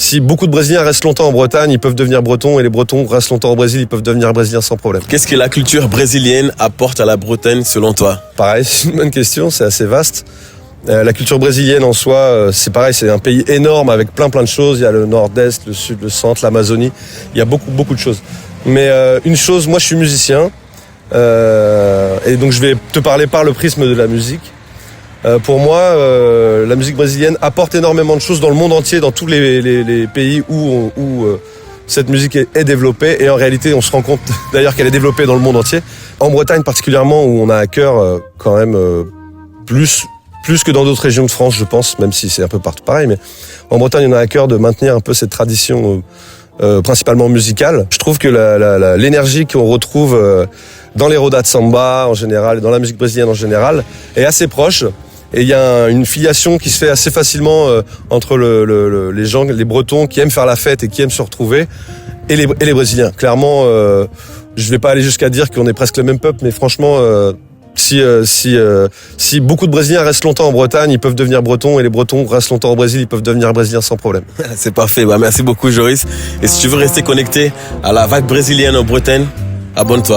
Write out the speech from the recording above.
Si beaucoup de Brésiliens restent longtemps en Bretagne, ils peuvent devenir Bretons, et les Bretons restent longtemps au Brésil, ils peuvent devenir Brésiliens sans problème. Qu'est-ce que la culture brésilienne apporte à la Bretagne selon toi? Pareil, c'est une bonne question, c'est assez vaste. La culture brésilienne en soi, c'est pareil, c'est un pays énorme avec plein de choses. Il y a le nord-est, le sud, le centre, l'Amazonie. Il y a beaucoup de choses. Mais une chose, moi je suis musicien, et donc je vais te parler par le prisme de la musique. Pour moi, la musique brésilienne apporte énormément de choses dans le monde entier, dans tous les pays où cette musique est développée. Et en réalité, on se rend compte d'ailleurs qu'elle est développée dans le monde entier. En Bretagne particulièrement, où on a à cœur quand même plus que dans d'autres régions de France, je pense, même si c'est un peu partout pareil. Mais en Bretagne, on a à cœur de maintenir un peu cette tradition principalement musicale. Je trouve que l'énergie qu'on retrouve dans les rodas de samba en général, et dans la musique brésilienne en général, est assez proche. Et il y a une filiation qui se fait assez facilement entre les gens, les Bretons qui aiment faire la fête et qui aiment se retrouver, et les Brésiliens. Clairement, je vais pas aller jusqu'à dire qu'on est presque le même peuple, mais franchement, si beaucoup de Brésiliens restent longtemps en Bretagne, ils peuvent devenir Bretons, et les Bretons restent longtemps au Brésil, ils peuvent devenir Brésiliens sans problème. C'est parfait, merci beaucoup Joris. Et si tu veux rester connecté à la vague brésilienne en Bretagne, abonne-toi.